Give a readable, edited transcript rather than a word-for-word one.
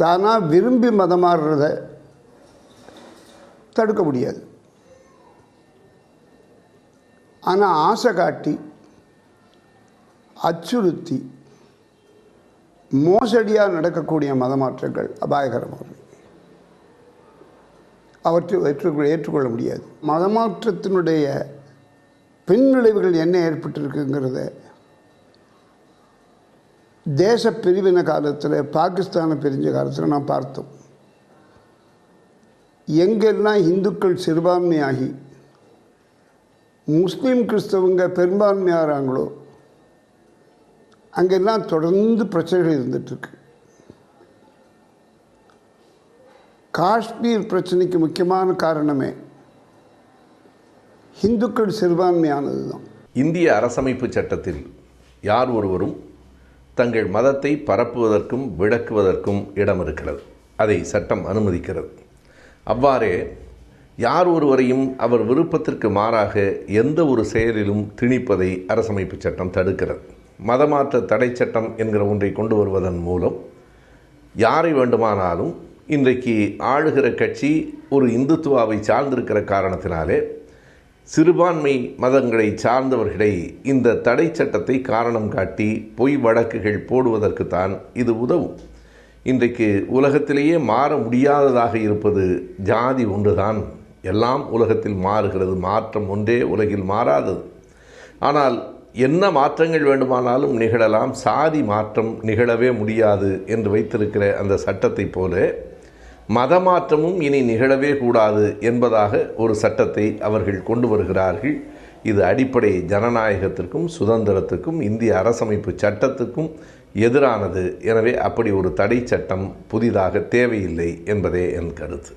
தானாக விரும்பி மதம் மாறுறத தடுக்க முடியாது. ஆனால் ஆசை காட்டி, அச்சுறுத்தி, மோசடியாக நடக்கக்கூடிய மதமாற்றங்கள் அபாயகரமானவை. அவற்றை ஏற்றுக்கொள்ள முடியாது. மதமாற்றத்தினுடைய பின்விளைவுகள் என்ன ஏற்பட்டிருக்குங்கிறத தேச பிரிவின காலத்தில், பாகிஸ்தானை பிரிஞ்ச காலத்தில் நாம் பார்த்தோம். எங்கெல்லாம் இந்துக்கள் சிறுபான்மையாகி முஸ்லீம் கிறிஸ்தவங்க பெரும்பான்மையாகிறாங்களோ அங்கெல்லாம் தொடர்ந்து பிரச்சனைகள் இருந்துகிட்ருக்கு. காஷ்மீர் பிரச்சனைக்கு முக்கியமான காரணமே இந்துக்கள் சிறுபான்மையானது தான். இந்திய அரசமைப்பு சட்டத்தில் யார் ஒருவரும் தங்கள் மதத்தை பரப்புவதற்கும் விளக்குவதற்கும் இடம் இருக்கிறது. அதை சட்டம் அனுமதிக்கிறது. அவ்வாறே யார் ஒருவரையும் அவர் விருப்பத்திற்கு மாறாக எந்த ஒரு செயலிலும் திணிப்பதை அரசமைப்பு சட்டம் தடுக்கிறது. மதமாற்ற தடை சட்டம் என்கிற ஒன்றை கொண்டு வருவதன் மூலம் யாரை வேண்டுமானாலும், இன்றைக்கு ஆளுகிற கட்சி ஒரு இந்துத்துவாவை சார்ந்திருக்கிற காரணத்தினாலே சிறுபான்மை மதங்களை சார்ந்தவர்களை இந்த தடை சட்டத்தை காரணம் காட்டி பொய் வழக்குகள் போடுவதற்குத்தான் இது உதவும். இன்றைக்கு உலகத்திலேயே மாற முடியாததாக இருப்பது ஜாதி ஒன்றுதான். எல்லாம் உலகத்தில் மாறுகிறது. மாற்றம் ஒன்றே உலகில் மாறாதது. ஆனால் என்ன மாற்றங்கள் வேண்டுமானாலும் நிகழலாம், சாதி மாற்றம் நிகழவே முடியாது என்று வைத்திருக்கிற அந்த சட்டத்தை போல மதமாற்றமும் இனி நிகழவே கூடாது என்பதாக ஒரு சட்டத்தை அவர்கள் கொண்டு வருகிறார்கள். இது அடிப்படை ஜனநாயகத்திற்கும் சுதந்திரத்துக்கும் இந்திய அரசமைப்பு சட்டத்துக்கும் எதிரானது. எனவே அப்படி ஒரு தடை சட்டம் புதிதாக தேவையில்லை என்பதே என் கருத்து.